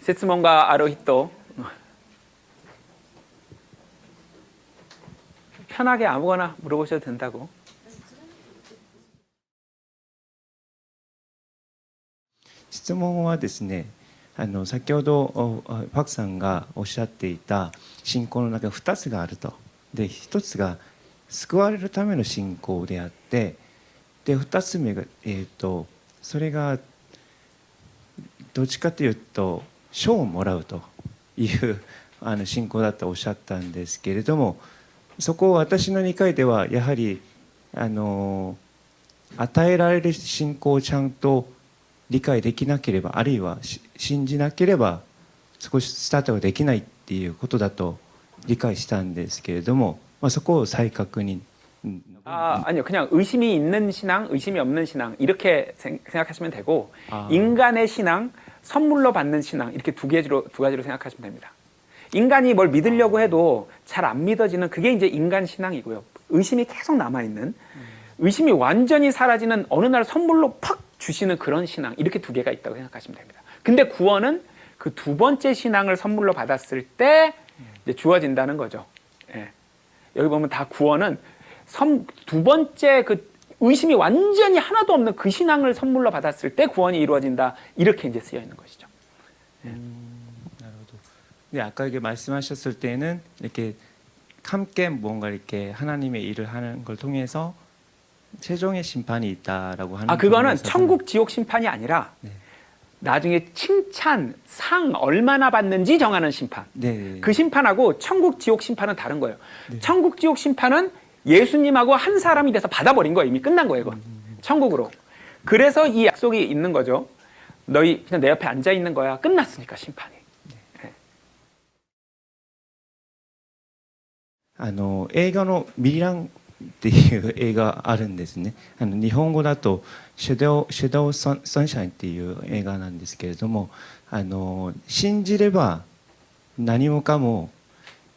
質問がある人 편하게 아무거나 물어보셔도 된다고. 質問はですね、先ほどパクさんがおっしゃっていた信仰の中に2つがあると。で、1つが救われるための信仰であって、で2つ目が、それがどっちかというと賞をもらうという信仰だとおっしゃったんですけれども、そこを私の理解ではやはり与えられる信仰をちゃんと理解できなければ、あるいは信じなければ少しスタートができないっていうことだと理解したんですけれども、そこを再確認。 아니요. 그냥 의심이 있는 신앙, 의심이 없는 신앙 이렇게 생각하시면 되고 인간의 신앙, 선물로 받는 신앙 이렇게 두 가지로 생각하시면 됩니다. 인간이 뭘 믿으려고 해도 잘 안 믿어지는 그게 이제 인간 신앙이고요. 의심이 계속 남아있는, 의심이 완전히 사라지는 어느 날 선물로 팍 주시는 그런 신앙 이렇게 두 개가 있다고 생각하시면 됩니다. 근데 구원은 그 두 번째 신앙을 선물로 받았을 때 이제 주어진다는 거죠. 예. 여기 보면 다 구원은 두 번째 그 의심이 완전히 하나도 없는 그 신앙을 선물로 받았을 때 구원이 이루어진다 이렇게 이제 쓰여 있는 것이죠. 네, 아까 이게 말씀하셨을 때는 이렇게 함께 뭔가 이렇게 하나님의 일을 하는 걸 통해서 최종의 심판이 있다라고 하는. 그거는 천국 지옥 심판이 아니라 네. 나중에 칭찬, 상 얼마나 받는지 정하는 심판. 네. 그 심판하고 천국 지옥 심판은 다른 거예요. 네. 천국 지옥 심판은 예수님하고 한 사람이 돼서 받아버린 거예요. 이미 끝난 거예요. 이건. 천국으로. 그래서 이 약속이 있는 거죠. 너희 그냥 내 옆에 앉아 있는 거야. 끝났으니까 심판이. 映画の「ミラン」っていう映画あるんですね。日本語だとシャドウサンシャインっていう映画なんですけれども、信じれば何もかも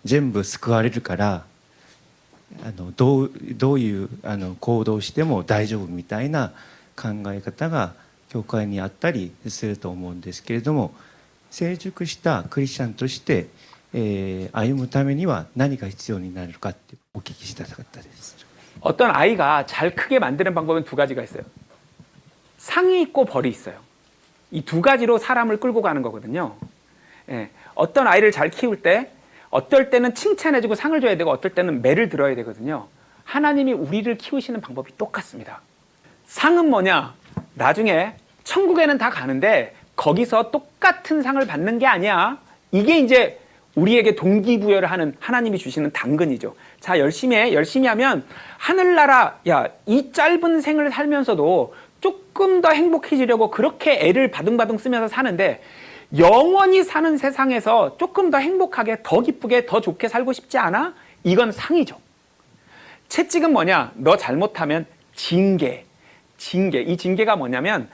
全部救われるから、どういう行動をしても大丈夫みたいな考え方が教会にあったりすると思うんですけれども、成熟したクリスチャンとして歩むためには何が必要になるかってお聞きしたかったです。 어떤 아이가 잘 크게 만드는 방법은 두 가지가 있어요. 상이 있고 벌이 있어요. 이 두 가지로 사람을 끌고 가는 거거든요. 예, 어떤 아이를 잘 키울 때 어떨 때는 칭찬해주고 상을 줘야 되고 어떨 때는 매를 들어야 되거든요. 하나님이 우리를 키우시는 방법이 똑같습니다. 상은 뭐냐? 나중에 천국에는 다 가는데 거기서 똑같은 상을 받는 게 아니야. 이게 이제 우리에게 동기부여를 하는 하나님이 주시는 당근이죠. 자, 열심히 해. 열심히 하면 하늘나라, 야, 이 짧은 생을 살면서도 조금 더 행복해지려고 그렇게 애를 바둥바둥 쓰면서 사는데 영원히 사는 세상에서 조금 더 행복하게, 더 기쁘게, 더 좋게 살고 싶지 않아? 이건 상이죠. 채찍은 뭐냐? 너 잘못하면 징계. 이 징계가 뭐냐면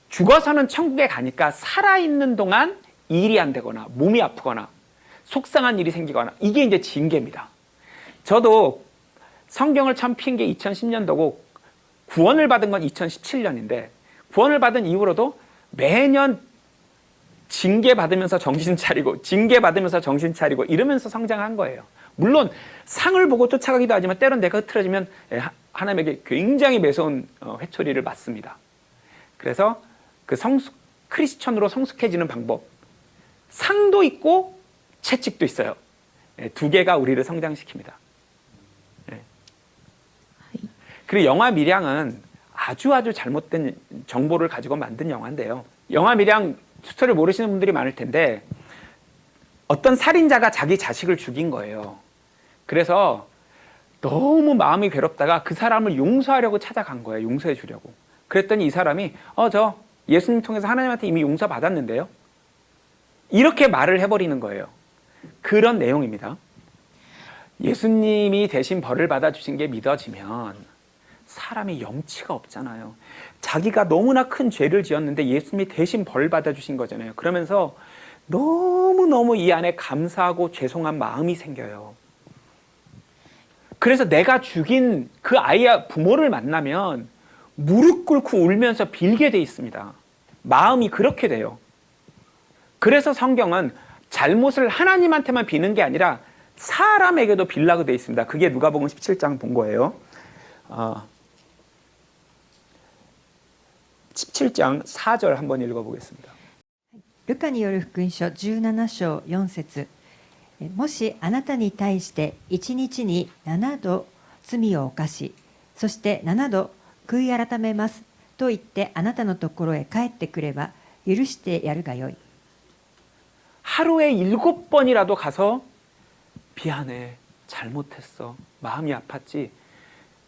죽어서는 천국에 가니까 살아있는 동안 일이 안 되거나 몸이 아프거나 속상한 일이 생기거나 이게 이제 징계입니다. 저도 성경을 처음 핀 게 2010년도고 구원을 받은 건 2017년인데 구원을 받은 이후로도 매년 징계받으면서 정신 차리고 징계받으면서 정신 차리고 이러면서 성장한 거예요. 물론 상을 보고 쫓아가기도 하지만 때론 내가 흐트러지면 하나님에게 굉장히 매서운 회초리를 맞습니다. 그래서 그 크리스천으로 성숙해지는 방법, 상도 있고 채찍도 있어요. 두 개가 우리를 성장시킵니다. 그리고 영화 밀양은 아주 잘못된 정보를 가지고 만든 영화인데요. 영화 밀양 스토리를 모르시는 분들이 많을 텐데 어떤 살인자가 자기 자식을 죽인 거예요. 그래서 너무 마음이 괴롭다가 그 사람을 용서하려고 찾아간 거예요. 용서해 주려고. 그랬더니 이 사람이 저 예수님 통해서 하나님한테 이미 용서받았는데요. 이렇게 말을 해버리는 거예요. 그런 내용입니다. 예수님이 대신 벌을 받아주신 게 믿어지면 사람이 염치가 없잖아요. 자기가 너무나 큰 죄를 지었는데 예수님이 대신 벌 받아주신 거잖아요. 그러면서 너무너무 이 안에 감사하고 죄송한 마음이 생겨요. 그래서 내가 죽인 그 아이의 부모를 만나면 무릎 꿇고 울면서 빌게 돼 있습니다. 마음이 그렇게 돼요. 그래서 성경은 잘못을 하나님한테만 비는 게 아니라 사람에게도 빌라고 되어 있습니다. 그게 누가복음 17장 본 거예요. 17장 4절 한번 읽어보겠습니다. ルカによる福音書17章4節、もしあなたに対して1日に7度罪を犯し、そして7度悔い改めますと言ってあなたのところへ帰ってくれば許してやるがよい。 하루에 7번이라도 가서 미안해, 잘못했어, 마음이 아팠지,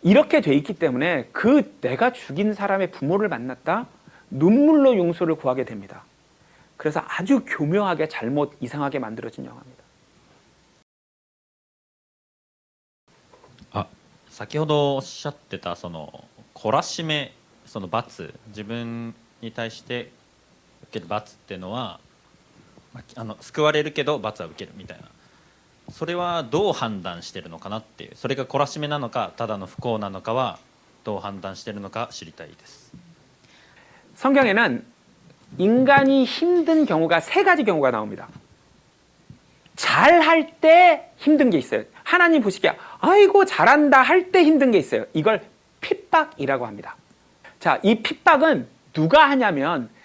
이렇게 돼 있기 때문에 그 내가 죽인 사람의 부모를 만났다 눈물로 용서를 구하게 됩니다. 그래서 아주 교묘하게 잘못 이상하게 만들어진 영화입니다. 先ほどおっしゃってたその懲らしめ、その罰、自分に対して受ける罰っていうのは、救われるけど罰は受けるみたいな、それはどう判断してるのかなっていう、それが懲らしめなのかただの不幸なのかはどう判断してるのか知りたいです。 성경에는 인간이 힘든 경우가 3가지 경우가 나옵니다. 잘할 때 힘든 게 있어요. 하나님 보시기에 아이고 잘한다 할 때 힘든 게 있어요. 이걸 핍박이라고 합니다. 자, 이 핍박은 누가 하냐면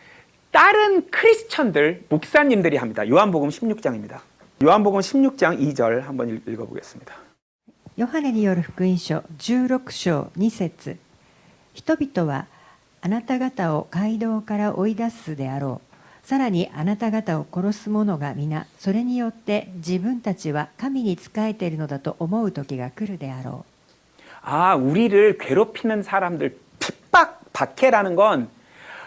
다른 크리스천들, 목사님들이 합니다. 요한복음 16장입니다. 요한복음 16장 2절 한번 읽어보겠습니다. ヨハネによる福音書16章2節、人々はあなた方を街道から追い出すであろう。さらにあなた方を殺す者が皆それによって自分たちは神に仕えているのだと思う時が来るであろう。 우리를 괴롭히는 사람들, 핍박, 박해라는 건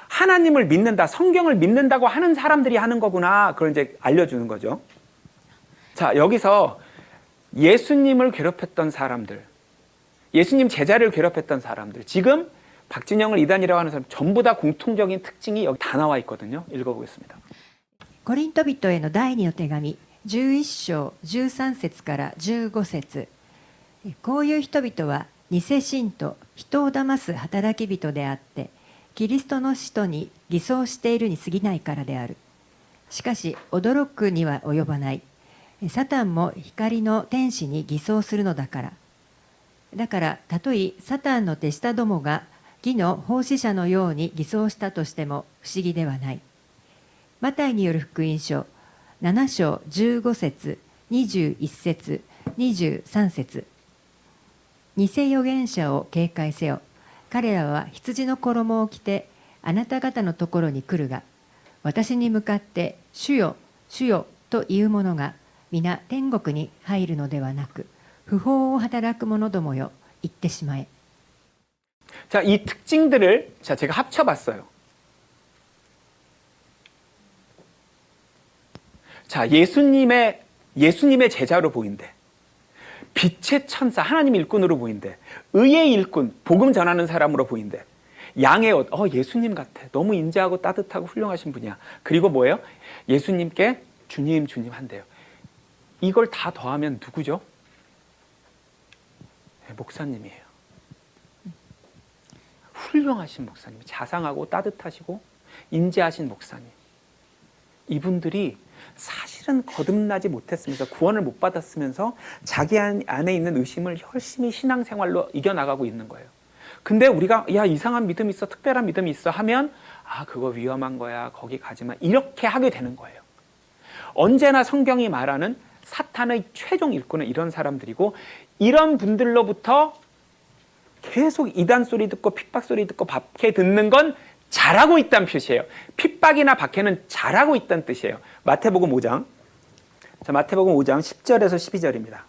하나님을 믿는다, 성경을 믿는다고 하는 사람들이 하는 거구나. 그걸 이제 알려주는 거죠. 자, 여기서 예수님을 괴롭혔던 사람들, 예수님 제자를 괴롭혔던 사람들, 지금 박진영을 이단이라고 하는 사람 전부 다 공통적인 특징이 여기 다 나와 있거든요. 읽어보겠습니다. コリント人への第2の手紙11章13節から15節、こういう人々は偽信徒、人を騙す働き人であってキリストの使徒に偽装しているに過ぎないからである。しかし驚くには及ばない。サタンも光の天使に偽装するのだから。だからたとえサタンの手下どもが義の奉仕者のように偽装したとしても不思議ではない。マタイによる福音書7章15節21節23節、偽預言者を警戒せよ。彼らは羊の衣を着てあなた方のところに来るが、私に向かって主よ主よという者が皆天国に入るのではなく、不法を働く者どもよ、言ってしまえ。 자, 이 특징들을 제가 합쳐봤어요. 자, 예수님의 제자로 보인대. 빛의 천사, 하나님 일꾼으로 보인대. 의의 일꾼, 복음 전하는 사람으로 보인대. 양의 옷, 예수님 같아. 너무 인자하고 따뜻하고 훌륭하신 분이야. 그리고 뭐예요? 예수님께 주님, 주님 한대요. 이걸 다 더하면 누구죠? 네, 목사님이에요. 훌륭하신 목사님, 자상하고 따뜻하시고 인자하신 목사님. 이분들이 사실은 거듭나지 못했으면서 구원을 못 받았으면서 자기 안에 있는 의심을 열심히 신앙생활로 이겨나가고 있는 거예요. 근데 우리가 야 이상한 믿음이 있어, 특별한 믿음이 있어 하면 그거 위험한 거야, 거기 가지 마, 이렇게 하게 되는 거예요. 언제나 성경이 말하는 사탄의 최종 일꾼은 이런 사람들이고, 이런 분들로부터 계속 이단 소리 듣고 핍박 소리 듣고 박해 듣는 건 잘하고 있다는 표시예요. 핍박이나 박해는 잘하고 있다는 뜻이에요. 마태복음 5장. 자, 마태복음 5장 10절에서 12절입니다.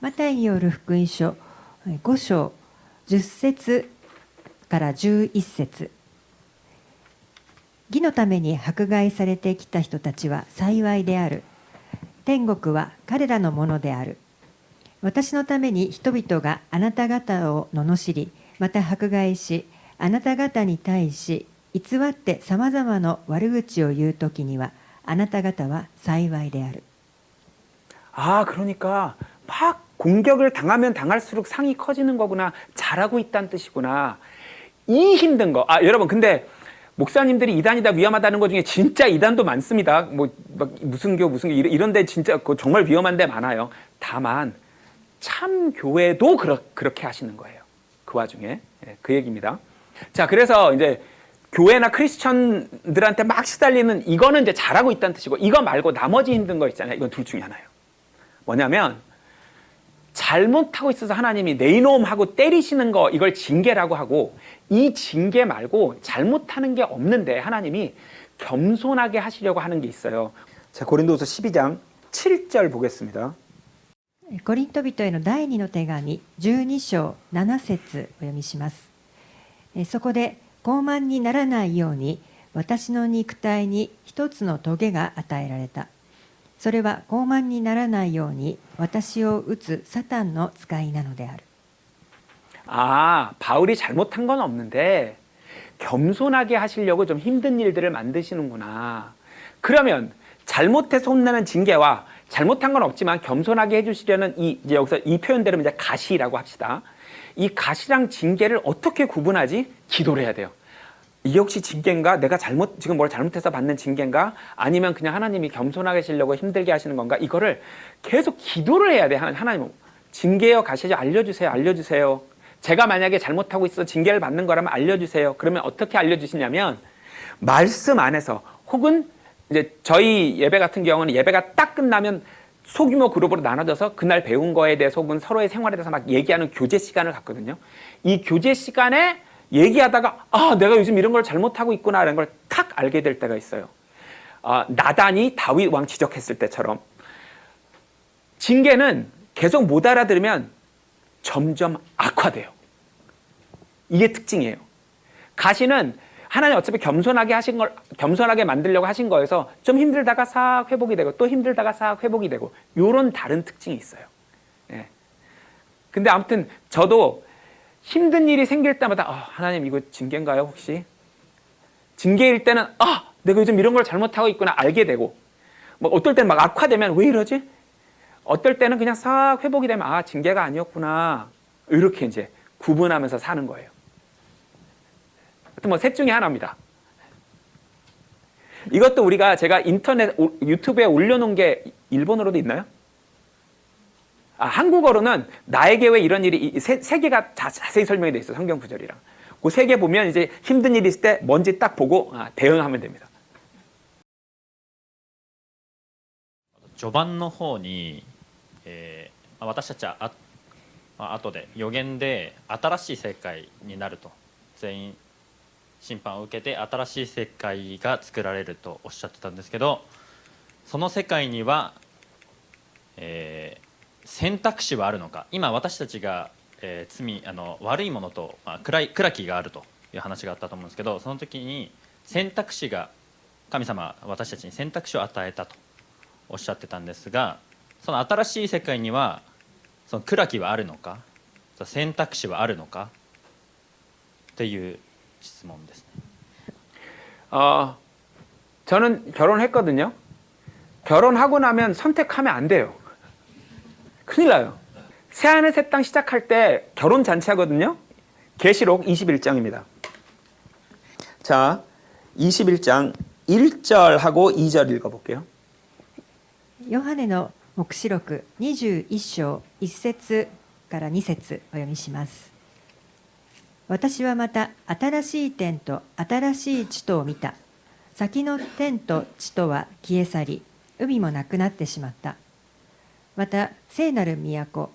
マタイによる福音書5章10節から11節、義のために迫害されてきた人たちは幸いである。天国は彼らのものである。私のために人々があなた方を罵り、また迫害し、あなた方に対し偽ってさまざまな悪口を言うときには、あなた方は幸いである。 그러니까 막 공격을 당하면 당할수록 상이 커지는 거구나. 잘하고 있다는 뜻이구나. 이 힘든 거. 여러분, 근데 목사님들이 이단이다 위험하다는 것 중에 진짜 이단도 많습니다. 뭐 막 무슨 교 이런데 진짜 정말 위험한 데 많아요. 다만 참 교회도 그렇게 하시는 거예요. 그 와중에 그 얘기입니다. 자, 그래서 이제 교회나 크리스천들한테 막 시달리는 이거는 이제 잘하고 있다는 뜻이고, 이거 말고 나머지 힘든 거 있잖아요. 이건 둘 중에 하나예요. 뭐냐면 잘못하고 있어서 하나님이 내 이놈 하고 때리시는 거, 이걸 징계라고 하고, 이 징계 말고 잘못하는 게 없는데 하나님이 겸손하게 하시려고 하는 게 있어요. 자, 고린도서 12장 7절 보겠습니다. コリント人への第2の手紙12章7節お読みします。そこで傲慢にならないように私の肉体に一つの棘が与えられた。それは傲慢にならないように私を打つサタンの使いなのである。 아, 바울이 잘못한 건 없는데 겸손하게 하시려고 좀 힘든 일들을 만드시는구나. 그러면 잘못해서 혼나는 징계와 잘못한 건 없지만 겸손하게 해주시려는 이제 여기서 이 표현대로 이제 가시라고 합시다. 이 가시랑 징계를 어떻게 구분하지? 기도를 해야 돼요. 이게 혹시 징계인가? 내가 지금 뭘 잘못해서 받는 징계인가? 아니면 그냥 하나님이 겸손하게 하시려고 힘들게 하시는 건가? 이거를 계속 기도를 해야 돼. 하나님, 징계여 가시죠. 알려주세요. 제가 만약에 잘못하고 있어 징계를 받는 거라면 알려주세요. 그러면 어떻게 알려주시냐면 말씀 안에서, 혹은 이제 저희 예배 같은 경우는 예배가 딱 끝나면 소규모 그룹으로 나눠져서 그날 배운 거에 대해서 혹은 서로의 생활에 대해서 막 얘기하는 교제 시간을 갖거든요. 이 교제 시간에 얘기하다가 내가 요즘 이런 걸 잘못하고 있구나 라는 걸 탁 알게 될 때가 있어요. 나단이 다윗 왕 지적했을 때처럼 징계는 계속 못 알아들으면 점점 악화돼요. 이게 특징이에요. 가시는 하나님 어차피 겸손하게 만들려고 하신 거여서 좀 힘들다가 싹 회복이 되고 또 힘들다가 싹 회복이 되고, 요런 다른 특징이 있어요. 예. 근데 아무튼 저도 힘든 일이 생길 때마다 하나님 이거 징계인가요 혹시? 징계일 때는 내가 요즘 이런 걸 잘못하고 있구나 알게 되고, 뭐 어떨 때는 막 악화되면 왜 이러지? 어떨 때는 그냥 싹 회복이 되면 징계가 아니었구나, 이렇게 이제 구분하면서 사는 거예요. 하여튼 뭐 셋 중에 하나입니다. 이것도 제가 유튜브에 올려놓은 게 일본어로도 있나요? 한국어로는 나에게 왜 이런 일이 세 개가 자세히 설명이 돼 있어요. 성경 구절이랑. 그 세 개 보면 이제 힘든 일이 있을 때 뭔지 딱 보고 대응하면 됩니다. 序盤の方に、私たちは後で予言で新しい世界になると、全員審判を受けて新しい世界が作られるとおっしゃってたんですけど、その世界には、選択肢はあるのか。今私たちが、悪いものと、暗きがあるという話があったと思うんですけど、その時に選択肢が、神様は私たちに選択肢を与えたとおっしゃってたんですが、その新しい世界にはその暗きはあるのか、選択肢はあるのかっていう質問ですね。 저는 결혼했거든요. 결혼하고 나면 선택하면 안 돼요. 큰일 나요. 새하늘 새 땅 시작할 때 결혼 잔치 하거든요. 계시록 21장입니다. 자, 21장 1절하고 2절 읽어볼게요. ヨハネの黙示録21章1節から2節お読みします。私はまた新しい天と新しい地とを見た。先の天と地とは消え去り、海もなくなってしまった。また聖なる都、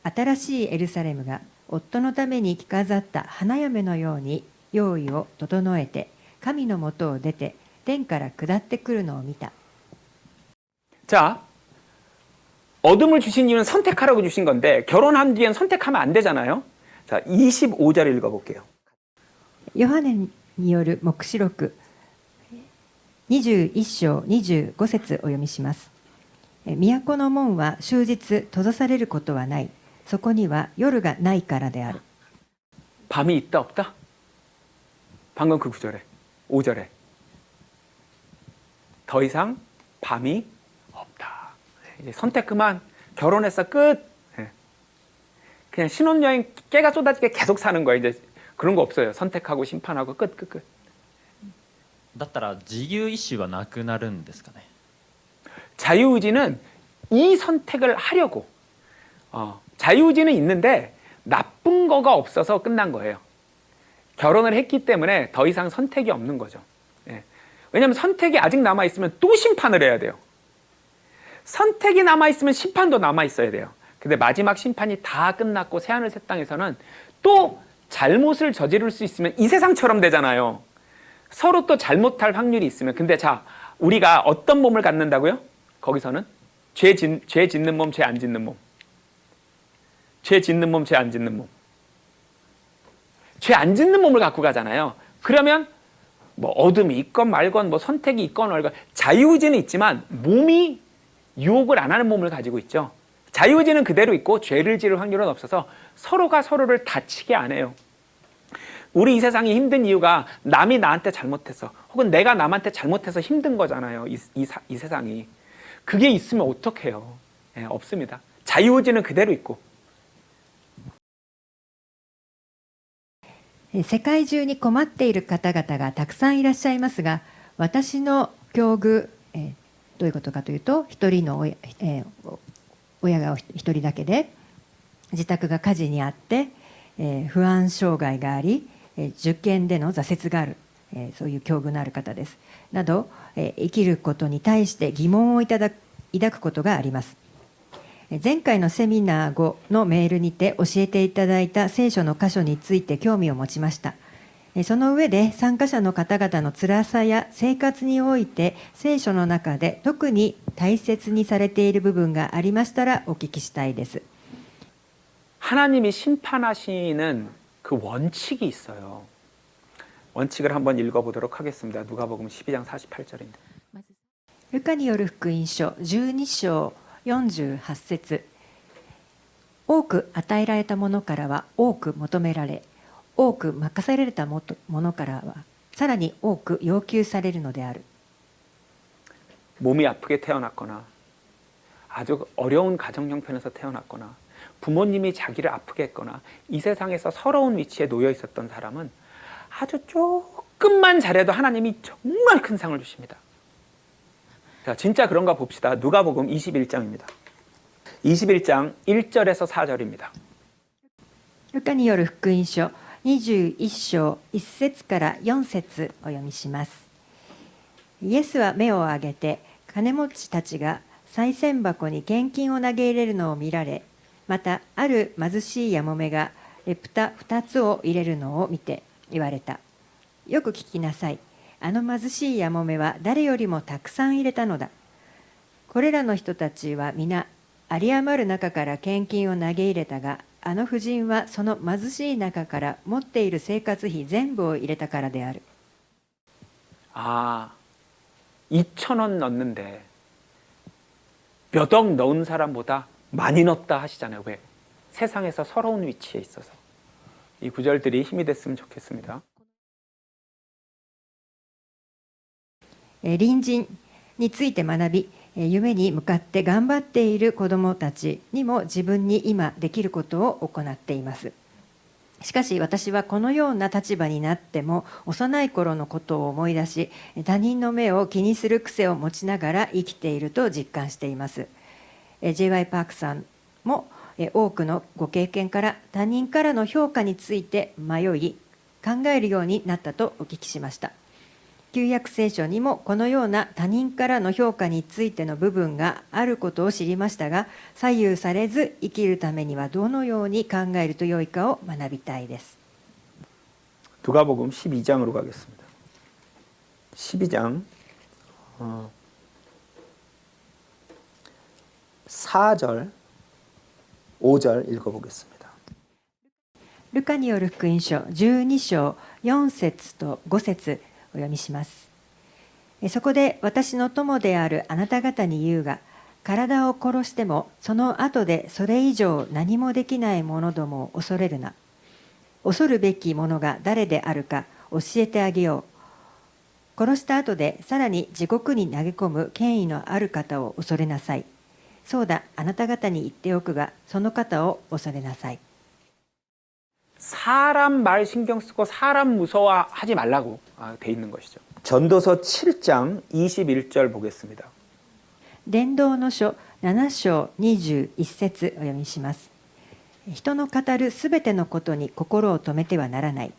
新しいエルサレムが夫のために着飾った花嫁のように用意を整えて、神のもとを出て天から下ってくるのを見た。 자, 어둠을 주신 이유는 선택하라고 주신 건데 결혼한 뒤엔 선택하면 안 되잖아요. 자, 25절 읽어볼게요. ヨハネによる黙示録21章25節お読みします。都の門は終日閉ざされることはない。そこには夜がないからである。 밤이 있다 없다? 방금 그 구절에 5절에 더 이상 밤이 없다. 이제 선택 그만, 결혼했어 끝. 그냥 신혼여행 깨가 쏟아지게 계속 사는 거예요. 이제 그런 거 없어요. 선택하고 심판하고 끝. だったら自由意志はなくなるんですかね。 자유의지는 이 선택을 하려고 자유의지는 있는데 나쁜 거가 없어서 끝난 거예요. 결혼을 했기 때문에 더 이상 선택이 없는 거죠. 예. 왜냐하면 선택이 아직 남아있으면 또 심판을 해야 돼요. 선택이 남아있으면 심판도 남아있어야 돼요. 근데 마지막 심판이 다 끝났고 새하늘 새 땅에서는 또 잘못을 저지를 수 있으면 이 세상처럼 되잖아요. 서로 또 잘못할 확률이 있으면. 근데 자, 우리가 어떤 몸을 갖는다고요? 거기서는 죄 짓는 몸, 죄 안 짓는 몸. 죄 짓는 몸, 죄 안 짓는 몸. 죄 안 짓는 몸을 갖고 가잖아요. 그러면 뭐 어둠이 있건 말건 뭐 선택이 있건 말건 자유의지는 있지만 몸이 유혹을 안 하는 몸을 가지고 있죠. 자유의지는 그대로 있고 죄를 지을 확률은 없어서 서로가 서로를 다치게 안 해요. 우리 이 세상이 힘든 이유가 남이 나한테 잘못해서 혹은 내가 남한테 잘못해서 힘든 거잖아요. 이 세상이. 그게 있으면 어떡해요. 예, 없습니다. 자유의지는 그대로 있고. 世界中に困っている方々がたくさんいらっしゃいますが、私の境遇、どういうことかというと、一人の親が一人だけで自宅が火事にあって、不安障害があり、受験での挫折がある、そういう境遇のある方ですなど、生きることに対して疑問を抱くことがあります。前回のセミナー後のメールにて教えていただいた聖書の箇所について興味を持ちました。その上で参加者の方々の辛さや生活において聖書の中で特に大切にされている部分がありましたらお聞きしたいです。 하나님이 심판하시는 그 원칙이 있어요. 원칙을 한번 읽어보도록 하겠습니다. 누가복음 12장 48절인데. ルカによる福音書12章48節、多く与えられたものからは多く求められ、多く任されたものからはさらに多く要求されるのである。 몸이 아프게 태어났거나 아주 어려운 가정 형편에서 태어났거나 부모님이 자기를 아프게 했거나 이 세상에서 서러운 위치에 놓여 있었던 사람은 아주 조금만 잘해도 하나님이 정말 큰 상을 주십니다. 자, 진짜 그런가 봅시다. 누가복음 21장입니다. 21장 1절에서 4절입니다. ルカによる福音書21章1節から4節お読みします。イエスは目を上げて金持ちたちが賽銭箱に献金を投げ入れるのを見られ、またある貧しいやもめが豚2つを入れるのを見て言われた。よく聞きなさい。あの貧しいやもめは誰よりもたくさん入れたのだ。これらの人たちは皆有り余る中から献金を投げ入れたが、あの婦人はその貧しい中から持っている生活費全部を入れたからである。 아, 2,000원 넣는데 몇 억 넣은 사람보다 많이 넣었다 하시잖아요. 왜? 세상에서 서러운 위치에 있어서. 이 구절들이 힘이 됐으면 좋겠습니다. 隣人について学び、夢に向かって頑張っている子どもたちにも自分に今できることを行っています。しかし私はこのような立場になっても幼い頃のことを思い出し、他人の目を気にする癖を持ちながら生きていると実感しています。J.Y. パークさんも多くのご経験から他人からの評価について迷い考えるようになったとお聞きしました。旧約聖書にもこのような他人からの評価についての部分があることを知りましたが、左右されず生きるためにはどのように考えるとよいかを学びたいです。 누가복음 12장으로 가겠습니다. 12장 4절, 5절 읽어보겠습니다. ルカによる福音書12章4節と5節お読みします。そこで私の友であるあなた方に言うが、体を殺してもその後でそれ以上何もできない者どもを恐れるな。恐るべきものが誰であるか教えてあげよう。殺した後でさらに地獄に投げ込む権威のある方を恐れなさい。そうだ、あなた方に言っておくが、その方を恐れなさい。 사람 말 신경 쓰고 사람 무서워하지 말라고 돼 있는 것이죠. 전도서 7장 21절 보겠습니다. 伝道の書7章21節お読みします。人の語るすべてのことに心を止めてはならない。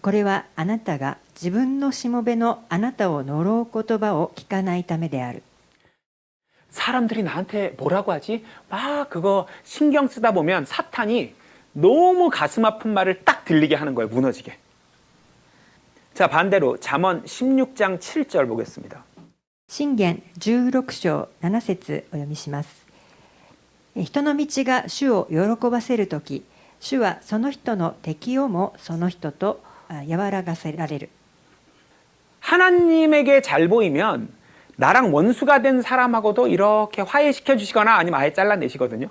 これはあなたが自分のしもべのあなたを呪う言葉を聞かないためである。 사람들이 나한테 뭐라고 하지? 막 그거 신경 쓰다 보면 사탄이 너무 가슴 아픈 말을 딱 들리게 하는 거예요. 무너지게. 자, 반대로 잠언 16장 7절 보겠습니다. 箴言16章7節お読みします。人の道が主を喜ばせるとき、主はその人の敵をもその人と和らがせられる。 하나님에게 잘 보이면 나랑 원수가 된 사람하고도 이렇게 화해시켜 주시거나 아니면 아예 잘라내시거든요.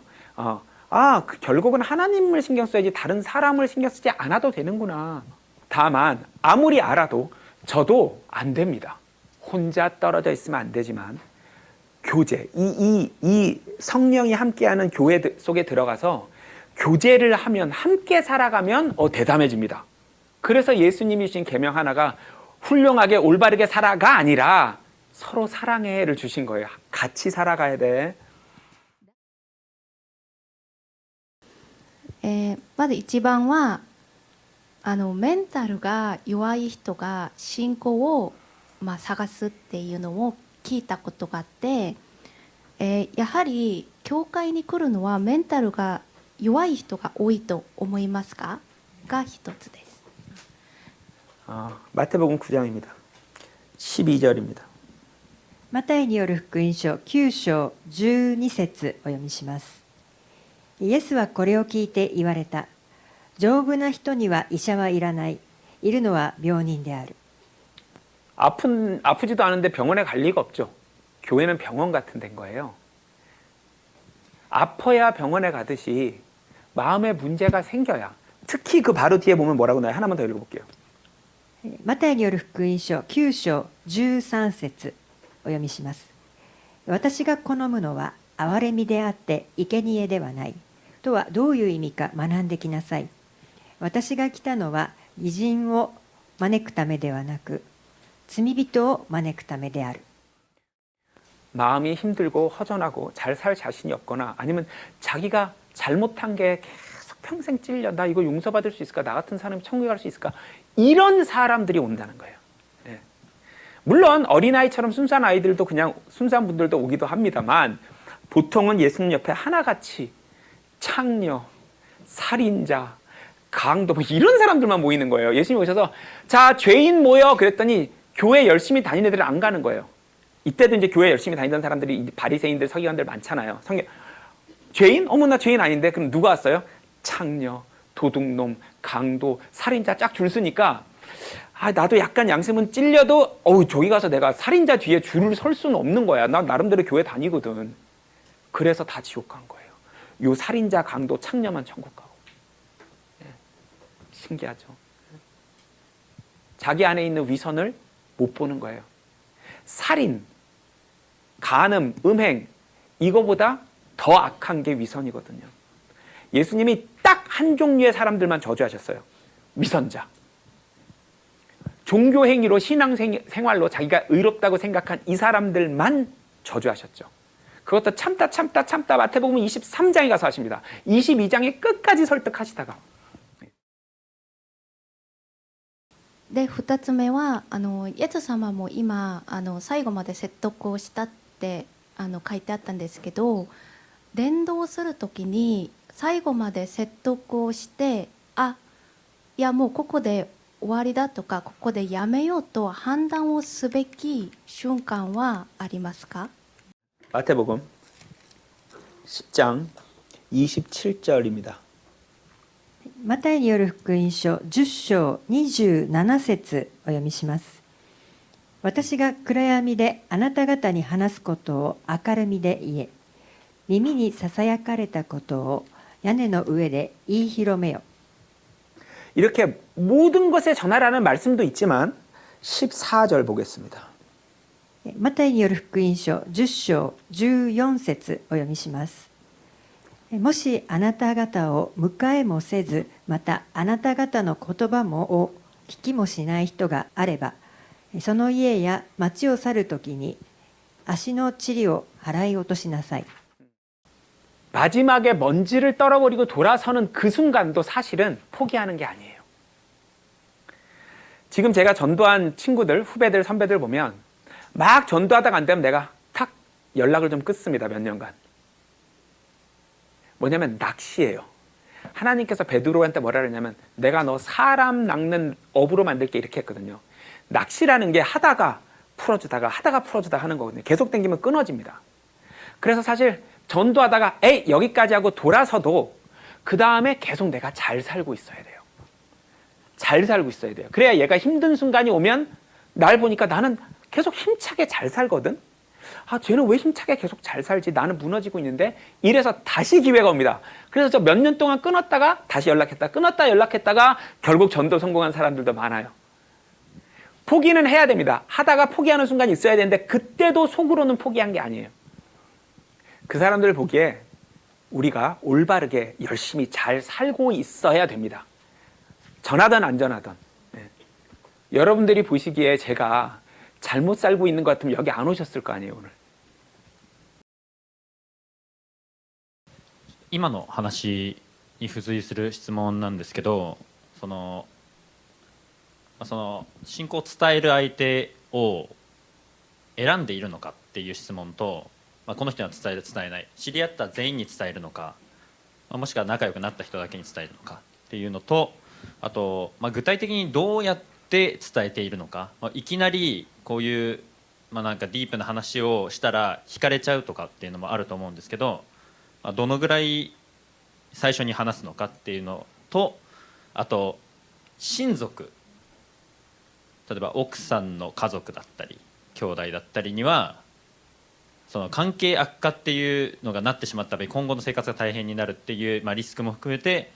결국은 하나님을 신경 써야지 다른 사람을 신경 쓰지 않아도 되는구나. 다만 아무리 알아도 저도 안 됩니다. 혼자 떨어져 있으면 안 되지만 교제, 이 성령이 함께하는 교회 속에 들어가서 교제를 하면 함께 살아가면 대담해집니다. 그래서 예수님이 주신 계명 하나가 훌륭하게 올바르게 살아가 아니라 서로 사랑해를 주신 거예요. 같이 살아가야 돼. まず一番はメンタルが弱い人が信仰を、探すっていうのを聞いたことがあって、やはり教会に来るのはメンタルが弱い人が多いと思いますかが一つです。 마태복음 9장입니다. 12절입니다. マタイによる福音書9章12節お読みします。イエスはこれを聞いて言われた。丈夫な人には医者はいらない。いるのは病人である。 아프지도 않은데 병원에 갈 리가 없죠. 교회는 병원 같은 데인 거예요. 아파야 병원에 가듯이 마음에 문제가 생겨야. 특히 그 바로 뒤에 보면 뭐라고 나요? 하나만 더 읽어볼게요. マタイによる福音書9章13節お読みします。私が好むのは憐れみであって生贄ではない。とはどういう意味か学んできなさい。私が来たのは義人を招くためではなく罪人を招くためである。 마음이 힘들고 허전하고 잘 살 자신이 없거나 아니면 자기가 잘못한 게 계속 평생 찔려 나 이거 용서받을 수 있을까? 나 같은 사람이 천국에 갈 수 있을까? 이런 사람들이 온다는 거예요. 예. 물론 어린아이처럼 순수한 아이들도 그냥 순수한 분들도 오기도 합니다만 보통은 예수님 옆에 하나같이 창녀, 살인자, 강도 뭐 이런 사람들만 모이는 거예요. 예수님 오셔서 자 죄인 모여 그랬더니 교회 열심히 다니는 애들은 안 가는 거예요. 이때도 이제 교회 열심히 다니던 사람들이 바리새인들, 서기관들 많잖아요. 죄인? 어머 나 죄인 아닌데 그럼 누가 왔어요? 창녀, 도둑놈, 강도, 살인자 쫙 줄 서니까 나도 약간 양심은 찔려도 저기 가서 내가 살인자 뒤에 줄을 설 수는 없는 거야. 난 나름대로 교회 다니거든. 그래서 다 지옥 간 거예요. 요 살인자, 강도, 창녀만 천국 가고. 예. 신기하죠. 자기 안에 있는 위선을 못 보는 거예요. 살인, 간음, 음행 이거보다 더 악한 게 위선이거든요. 예수님이 딱 한 종류의 사람들만 저주하셨어요. 위선자. 종교 행위로 신앙 생활로 자기가 의롭다고 생각한 이 사람들만 저주하셨죠. 그것도 참다 마태복음 23장에 가서 하십니다. 22장에 끝까지 설득하시다가 で2つ目はイエス様も今最後まで説得をしたって書いてあったんですけど、伝道する時に最後まで説得をしていやもうここで終わりだとかここでやめようと判断をすべき瞬間はありますか？ 마태복음 10장 27절입니다. マタイによる福音書10章27節お読みします。私が暗闇であなた方に話すことを明るみで言え、耳にささやかれたことを屋根の上で言い広めよ。 이렇게 모든 것에 전하라는 말씀도 있지만 14절 보겠습니다. マタイによる福音書10章14節お読みします。もしあなた方を迎えもせず、またあなた方の言葉もを聞きもしない人があれば、その家や町を去るときに足の塵を払い落としなさい。 마지막에 먼지를 떨어버리고 돌아서는 그 순간도 사실은 포기하는 게 아니에요. 지금 제가 전도한 친구들, 후배들, 선배들 보면 막 전도하다가 안 되면 내가 탁 연락을 좀 끊습니다. 몇 년간. 뭐냐면 낚시예요. 하나님께서 베드로한테 뭐라 그러냐면 내가 너 사람 낚는 어부로 만들게 이렇게 했거든요. 낚시라는 게 하다가 풀어주다가 하는 거거든요. 계속 당기면 끊어집니다. 그래서 사실 전도하다가 에이 여기까지 하고 돌아서도 그 다음에 계속 내가 잘 살고 있어야 돼요. 잘 살고 있어야 돼요. 그래야 얘가 힘든 순간이 오면 날 보니까 나는 계속 힘차게 잘 살거든. 아, 쟤는 왜 힘차게 계속 잘 살지? 나는 무너지고 있는데. 이래서 다시 기회가 옵니다. 그래서 저 몇 년 동안 끊었다가 다시 연락했다. 끊었다 연락했다가 결국 전도 성공한 사람들도 많아요. 포기는 해야 됩니다. 하다가 포기하는 순간이 있어야 되는데 그때도 속으로는 포기한 게 아니에요. 그 사람들 보기에 우리가 올바르게 열심히 잘 살고 있어야 됩니다. 전하든 안 전하든. 네. 여러분들이 보시기에 제가 잘못 살고 있는 것 같으면 여기 안 오셨을 거 아니에요, 오늘. 今の話に付随する質問なんですけど、その信仰を伝える相手を選んでいるのかっていう質問と、この人には伝える伝えない、知り合った全員に伝えるのか、もしくは仲良くなった人だけに伝えるのかっていうのと、あと、具体的にどうやって伝えているのか、いきなりこういう、なんかディープな話をしたら惹かれちゃうとかっていうのもあると思うんですけど、どのぐらい最初に話すのかっていうのと、あと親族、例えば奥さんの家族だったり兄弟だったりにはその関係悪化っていうのがなってしまった場合、今後の生活が大変になるっていう、リスクも含めて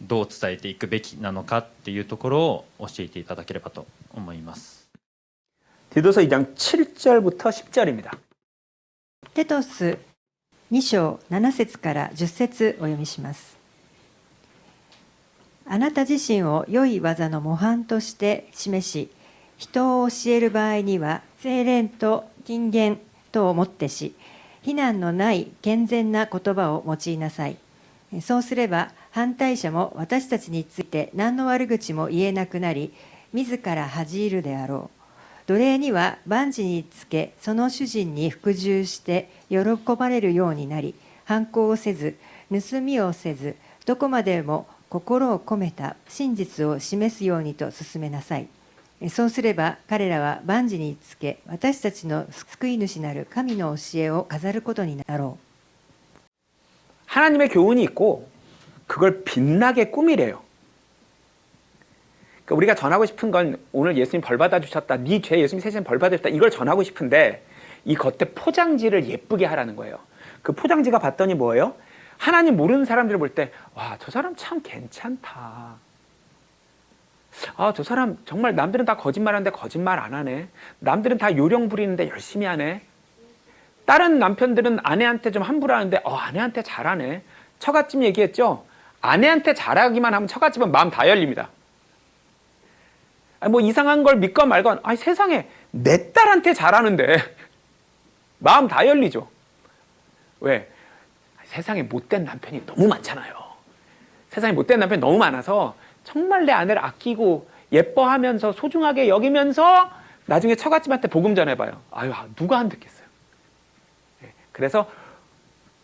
どう伝えていくべきなのかっていうところを教えていただければと思います。 디도서 2장 7절부터 10절입니다. テトス2章7節から10節お読みします。あなた自身を良い技の模範として示し、人を教える場合には清廉と謹厳とをもってし、非難のない健全な言葉を用いなさい。そうすれば反対者も私たちについて何の悪口も言えなくなり、自ら恥じるであろう。奴隷には万事につけ、その主人に服従して喜ばれるようになり、反抗をせず、盗みをせず、どこまでも心を込めた真実を示すようにと進めなさい。そうすれば彼らは万事につけ、私たちの救い主なる神の教えを飾ることになろう。 하나님의 교훈이 있고 그걸 빛나게 꾸미래요. 그러니까 우리가 전하고 싶은 건 오늘 예수님 벌 받아주셨다, 네 죄 예수님 세상 벌 받아주셨다, 이걸 전하고 싶은데 이 겉에 포장지를 예쁘게 하라는 거예요. 그 포장지가 봤더니 뭐예요? 하나님 모르는 사람들을 볼 때 와, 저 사람 참 괜찮다. 아, 저 사람 정말 남들은 다 거짓말하는데 거짓말 안 하네. 남들은 다 요령 부리는데 열심히 하네. 다른 남편들은 아내한테 좀 함부로 하는데 아내한테 잘하네. 처갓집 얘기했죠? 아내한테 잘하기만 하면 처갓집은 마음 다 열립니다. 뭐 이상한 걸 믿건 말건, 아니 세상에 내 딸한테 잘하는데 마음 다 열리죠. 왜? 세상에 못된 남편이 너무 많잖아요. 세상에 못된 남편이 너무 많아서 정말 내 아내를 아끼고 예뻐하면서 소중하게 여기면서 나중에 처갓집한테 복음 전해봐요. 아유, 누가 안 듣겠어요. 그래서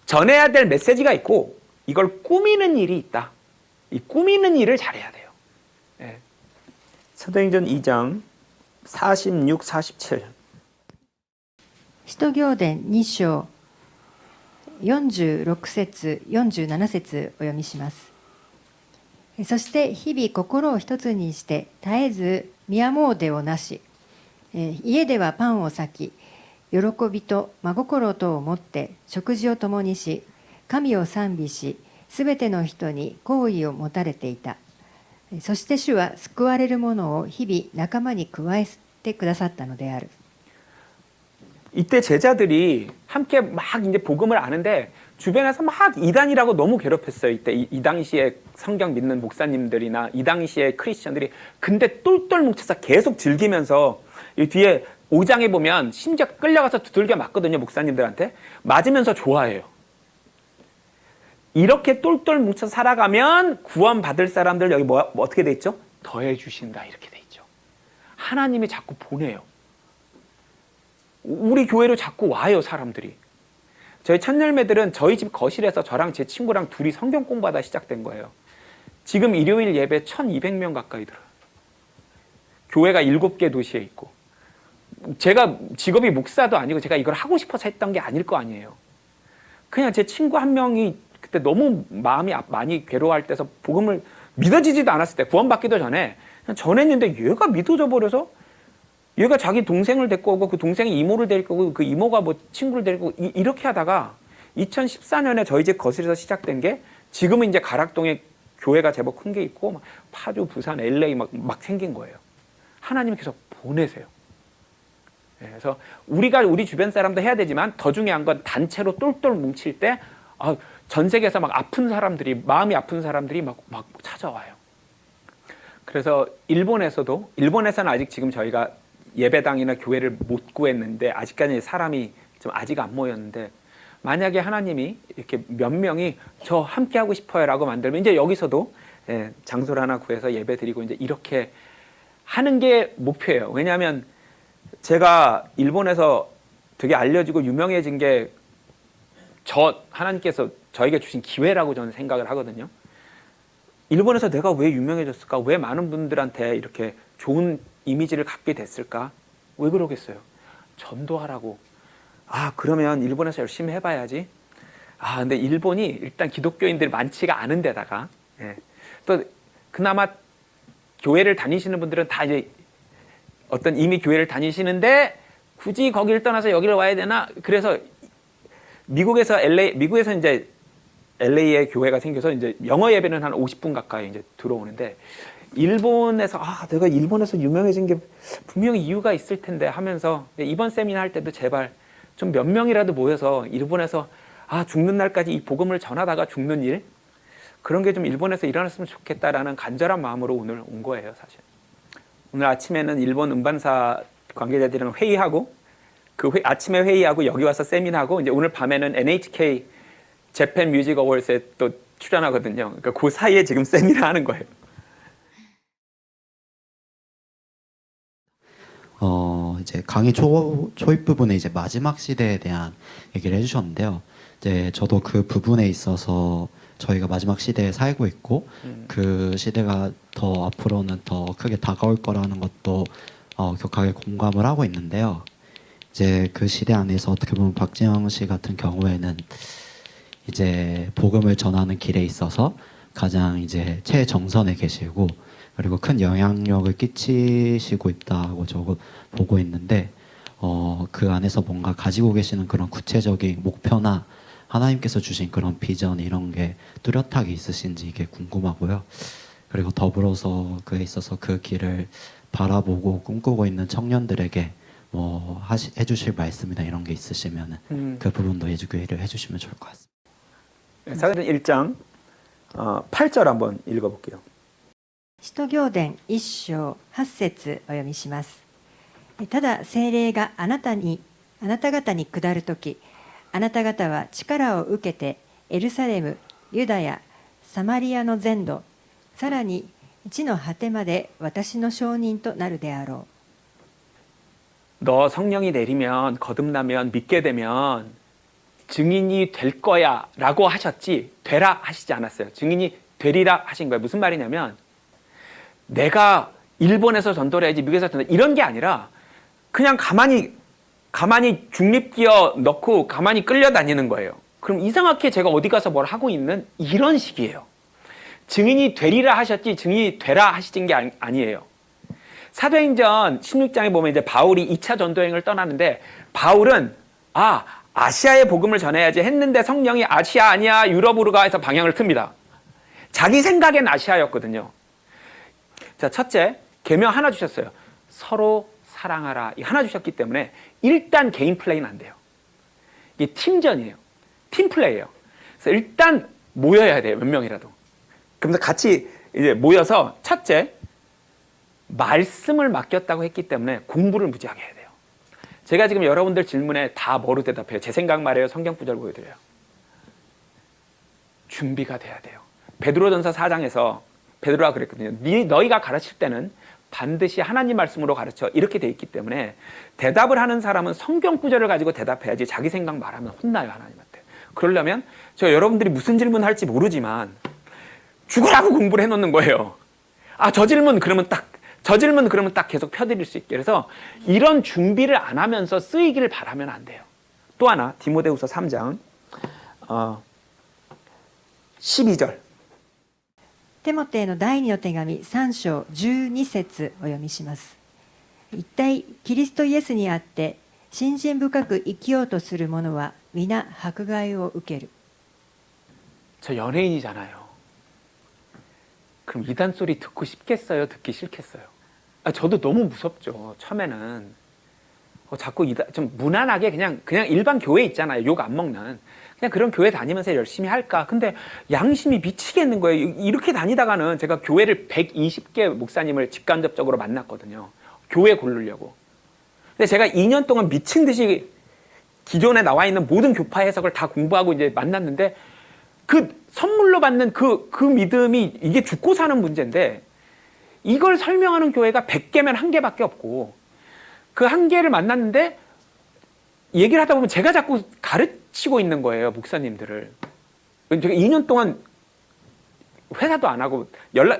전해야 될 메시지가 있고 이걸 꾸미는 일이 있다. 이 꾸미는 일을 잘해야 돼요. 사도행전 2장 46, 47. 使徒行伝2章46節47節お読みします。そして日々心を一つにして絶えず宮詣をなし、家ではパンを裂き、喜びと真心とをもって食事を共にし、神を賛美し、すべての人に好意を持たれていた。そして主は救われるものを日々仲間に加えてくださったのである。 이때 제자들이 함께 막 이제 복음을 아는데 주변에서 막 이단이라고 너무 괴롭혔어요. 이때 이 당시에 성경 믿는 목사님들이나 이 당시에 크리스천들이. 근데 똘똘 뭉쳐서 계속 즐기면서 이 뒤에 5장에 보면 심지어 끌려가서 두들겨 맞거든요. 목사님들한테. 맞으면서 좋아해요. 이렇게 똘똘 뭉쳐 살아가면 구원받을 사람들 여기 뭐 어떻게 돼 있죠? 더해 주신다 이렇게 돼 있죠. 하나님이 자꾸 보내요. 우리 교회로 자꾸 와요, 사람들이. 저희 첫열매들은 저희 집 거실에서 저랑 제 친구랑 둘이 성경 공부하다 시작된 거예요. 지금 일요일 예배 1200명 가까이 들어요. 교회가 7개 도시에 있고. 제가 직업이 목사도 아니고 제가 이걸 하고 싶어서 했던 게 아닐 거 아니에요. 그냥 제 친구 한 명이 그때 너무 마음이 많이 괴로워할 때서 복음을 믿어지지도 않았을 때, 구원받기도 전에 그냥 전했는데 얘가 믿어져 버려서 얘가 자기 동생을 데리고 오고 그 동생이 이모를 데리고 오고 그 이모가 뭐 친구를 데리고 오고 이렇게 하다가 2014년에 저희 집 거실에서 시작된 게 지금은 이제 가락동에 교회가 제법 큰 게 있고 막 파주, 부산, LA 막 생긴 거예요. 하나님이 계속 보내세요. 그래서 우리가 우리 주변 사람도 해야 되지만 더 중요한 건 단체로 똘똘 뭉칠 때 전 세계에서 막 아픈 사람들이, 마음이 아픈 사람들이 막 찾아와요. 그래서 일본에서는 아직 지금 저희가 예배당이나 교회를 못 구했는데 아직까지 사람이 좀 아직 안 모였는데, 만약에 하나님이 이렇게 몇 명이 저 함께 하고 싶어요 라고 만들면 이제 여기서도 장소를 하나 구해서 예배 드리고 이제 이렇게 하는 게 목표예요. 왜냐하면 제가 일본에서 되게 알려지고 유명해진 게 하나님께서 저에게 주신 기회라고 저는 생각을 하거든요. 일본에서 내가 왜 유명해졌을까? 왜 많은 분들한테 이렇게 좋은 이미지를 갖게 됐을까? 왜 그러겠어요? 전도하라고. 그러면 일본에서 열심히 해봐야지. 근데 일본이 일단 기독교인들이 많지가 않은 데다가, 또 그나마 교회를 다니시는 분들은 다 이제 이미 교회를 다니시는데 굳이 거기를 떠나서 여기를 와야 되나? 그래서 미국에서 이제 LA에 교회가 생겨서 이제 영어 예배는 한 50분 가까이 이제 들어오는데, 일본에서 내가 일본에서 유명해진 게 분명히 이유가 있을 텐데 하면서 이번 세미나 할 때도 제발 좀 몇 명이라도 모여서 일본에서 죽는 날까지 이 복음을 전하다가 죽는 일, 그런 게 좀 일본에서 일어났으면 좋겠다라는 간절한 마음으로 오늘 온 거예요, 사실. 오늘 아침에는 일본 음반사 관계자들이랑 회의하고, 아침에 회의하고 여기 와서 세미나하고, 이제 오늘 밤에는 NHK 재팬 뮤직 어워즈에 또 출연하거든요. 그러니까 그 사이에 지금 세미나 하는 거예요. 이제 강의 초입 부분에 이제 마지막 시대에 대한 얘기를 해주셨는데요. 이제 저도 그 부분에 있어서 저희가 마지막 시대에 살고 있고 그 시대가 더 앞으로는 더 크게 다가올 거라는 것도 격하게 공감을 하고 있는데요. 이제 그 시대 안에서 어떻게 보면 박진영 씨 같은 경우에는 이제 복음을 전하는 길에 있어서 가장 이제 최정선에 계시고, 그리고 큰 영향력을 끼치시고 있다고 저거 보고 있는데, 그 안에서 뭔가 가지고 계시는 그런 구체적인 목표나 하나님께서 주신 그런 비전 이런 게 뚜렷하게 있으신지 이게 궁금하고요. 그리고 더불어서 그에 있어서 그 길을 바라보고 꿈꾸고 있는 청년들에게 뭐 해주실 말씀이나 이런 게 있으시면 그 부분도 예주교회를 해주시면 좋을 것 같습니다. 사도행전 1장 8절 한번 읽어볼게요. 使徒行伝1章8節お読みします。ただ聖霊があなた方に下るとき、あなた方は力を受けてエルサレム、ユダヤ、サマリアの全土、さらに地の果てまで私の証人となるであろう。 너 성령이 내리면, 거듭나면, 믿게 되면 증인이 될 거야 라고 하셨지, 되라 하시지 않았어요. 증인이 되리라 하신 거예요. 무슨 말이냐면, 내가 일본에서 전도를 해야지, 미국에서 전도를 해야지, 이런 게 아니라 그냥 가만히 중립기어 넣고 가만히 끌려다니는 거예요. 그럼 이상하게 제가 어디 가서 뭘 하고 있는 이런 식이에요. 증인이 되리라 하셨지 증인이 되라 하시진 게 아니에요. 사도행전 16장에 보면 이제 바울이 2차 전도행을 떠나는데, 바울은 아시아의 복음을 전해야지 했는데 성령이 아시아 아니야 유럽으로 가 해서 방향을 틉니다. 자기 생각엔 아시아였거든요. 자, 첫째, 계명 하나 주셨어요. 서로 사랑하라. 이 하나 주셨기 때문에 일단 개인 플레이는 안 돼요. 이게 팀전이에요. 팀 플레이예요. 그래서 일단 모여야 돼요. 몇 명이라도. 그러면서 같이 이제 모여서 첫째, 말씀을 맡겼다고 했기 때문에 공부를 무지하게 해야 돼요. 제가 지금 여러분들 질문에 다 뭐로 대답해요? 제 생각 말이에요. 성경 구절 보여드려요. 준비가 돼야 돼요. 베드로전서 4장에서 베드로가 그랬거든요. 너희가 가르칠 때는 반드시 하나님 말씀으로 가르쳐. 이렇게 돼 있기 때문에 대답을 하는 사람은 성경 구절을 가지고 대답해야지 자기 생각 말하면 혼나요, 하나님한테. 그러려면 여러분들이 무슨 질문할지 모르지만 죽으라고 공부를 해놓는 거예요. 아, 저 질문 그러면 딱 계속 펴드릴 수 있게. 그래서 이런 준비를 안 하면서 쓰이기를 바라면 안 돼요. 또 하나, 디모데후서 3장 12절. テモテへの第二の手紙3章12節お読みします。一体キリストイエスにあって信心深く生きようとする者は皆迫害を受ける。 저 연예인이잖아요. 그럼 이단 소리 듣고 싶겠어요? 듣기 싫겠어요? 저도 너무 무섭죠. 처음에는 자꾸 좀 무난하게 그냥 일반 교회 있잖아요. 욕 안 먹는. 그냥 그런 교회 다니면서 열심히 할까? 근데 양심이 미치겠는 거예요. 이렇게 다니다가는 제가 교회를 120개 목사님을 직간접적으로 만났거든요. 교회 고르려고. 근데 제가 2년 동안 미친 듯이 기존에 나와 있는 모든 교파 해석을 다 공부하고 이제 만났는데 그 선물로 받는 그 믿음이 이게 죽고 사는 문제인데 이걸 설명하는 교회가 100개면 1개밖에 없고 그 1개를 만났는데 얘기를 하다 보면 제가 자꾸 가르치고 있는 거예요, 목사님들을. 제가 2년 동안 회사도 안 하고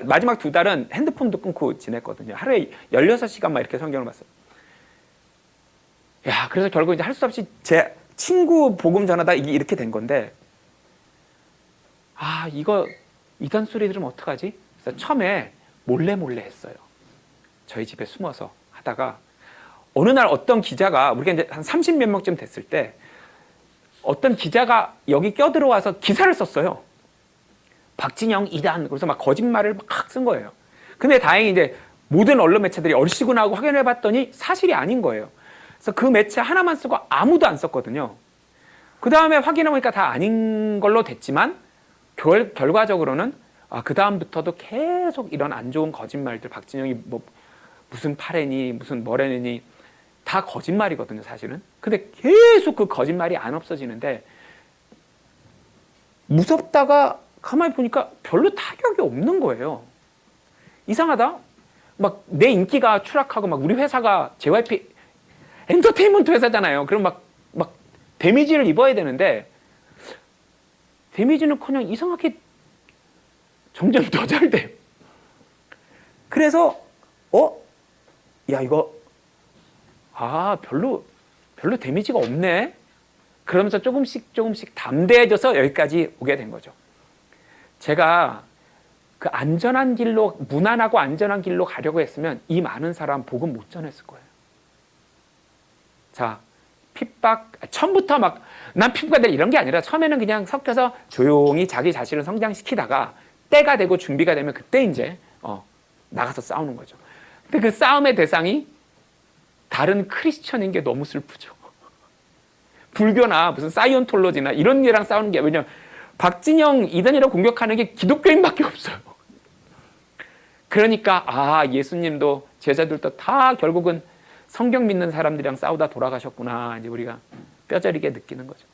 마지막 2달은 핸드폰도 끊고 지냈거든요. 하루에 16시간만 이렇게 성경을 봤어요. 야, 그래서 결국 이제 할 수 없이 제 친구 복음 전하다 이게 이렇게 된 건데 이거 이단 소리 들으면 어떡하지? 그래서 처음에 몰래 했어요. 저희 집에 숨어서 하다가 어느 날 어떤 기자가 우리가 이제 한 30몇 명쯤 됐을 때 어떤 기자가 여기 껴들어와서 기사를 썼어요. 박진영 이단. 그래서 막 거짓말을 막 쓴 거예요. 근데 다행히 이제 모든 언론 매체들이 얼씨구나 하고 확인해 봤더니 사실이 아닌 거예요. 그래서 그 매체 하나만 쓰고 아무도 안 썼거든요. 그 다음에 확인해 보니까 다 아닌 걸로 됐지만 결과적으로는 그 다음부터도 계속 이런 안 좋은 거짓말들, 박진영이 뭐 무슨 파래니 무슨 뭐래니 다 거짓말이거든요, 사실은. 근데 계속 그 거짓말이 안 없어지는데 무섭다가 가만히 보니까 별로 타격이 없는 거예요. 이상하다. 막 내 인기가 추락하고 막 우리 회사가 JYP 엔터테인먼트 회사잖아요. 그럼 막 데미지를 입어야 되는데 데미지는커녕 이상하게 점점 더 잘 돼요. 그래서 야 이거 별로 데미지가 없네. 그러면서 조금씩 담대해져서 여기까지 오게 된 거죠. 제가 그 안전한 길로 무난하고 안전한 길로 가려고 했으면 이 많은 사람 복음 못 전했을 거예요. 자, 핍박 처음부터 막 난 핍박받을 이런 게 아니라 처음에는 그냥 섞여서 조용히 자기 자신을 성장시키다가 때가 되고 준비가 되면 그때 이제 나가서 싸우는 거죠. 근데 그 싸움의 대상이 다른 크리스천인 게 너무 슬프죠. 불교나 무슨 사이언톨로지나 이런 게랑 싸우는 게 왜냐면 박진영 이단이라고 공격하는 게 기독교인밖에 없어요. 그러니까 예수님도 제자들도 다 결국은 성경 믿는 사람들이랑 싸우다 돌아가셨구나. 이제 우리가 뼈저리게 느끼는 거죠.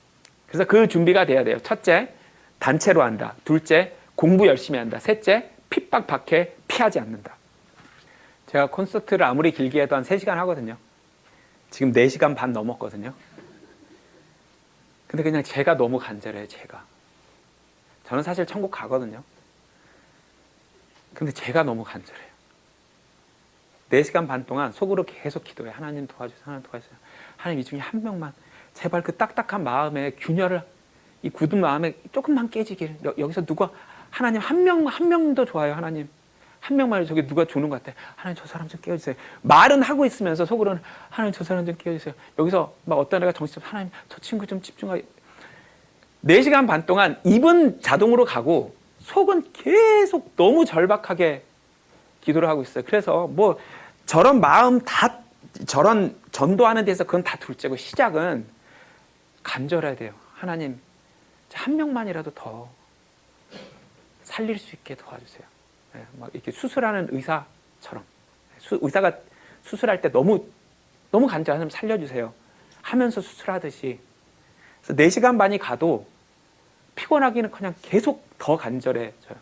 그래서 그 준비가 돼야 돼요. 첫째, 단체로 한다. 둘째, 공부 열심히 한다. 셋째, 핍박 박해 피하지 않는다. 제가 콘서트를 아무리 길게 해도 한 3시간 하거든요. 지금 4시간 반 넘었거든요. 근데 그냥 제가 너무 간절해요, 제가. 저는 사실 천국 가거든요. 근데 제가 너무 간절해요. 4시간 반 동안 속으로 계속 기도해요. 하나님 도와주세요. 하나님 도와주세요. 하나님 이 중에 한 명만 제발 그 딱딱한 마음에 균열을 이 굳은 마음에 조금만 깨지길. 여기서 누가 하나님 한 명도 좋아요. 하나님 한 명만 저기 누가 주는 것 같아. 하나님 저 사람 좀 깨워주세요. 말은 하고 있으면서 속으로는 하나님 저 사람 좀 깨워주세요. 여기서 막 어떤 애가 정신 하나님 저 친구 좀 집중하게. 4시간 반 동안 입은 자동으로 가고 속은 계속 너무 절박하게 기도를 하고 있어요. 그래서 뭐 저런 마음 다 저런 전도하는 데서 그건 다 둘째고 시작은 간절해야 돼요. 하나님 한 명만이라도 더 살릴 수 있게 도와주세요. 예, 막 이렇게 수술하는 의사처럼 의사가 수술할 때 너무 간절하면 살려주세요 하면서 수술하듯이. 그래서 4시간 반이 가도 피곤하기는 그냥 계속 더 간절해져요.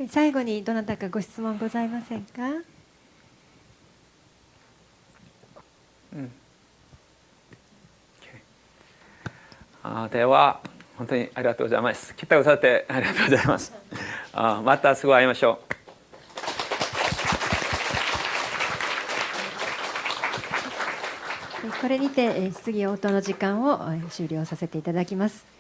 最後にどなたかご質問ございませんか。 대화本当にありがとうございます。来てくださってありがとうございます。またすぐ会いましょう。これにて質疑応答の時間を終了させていただきます。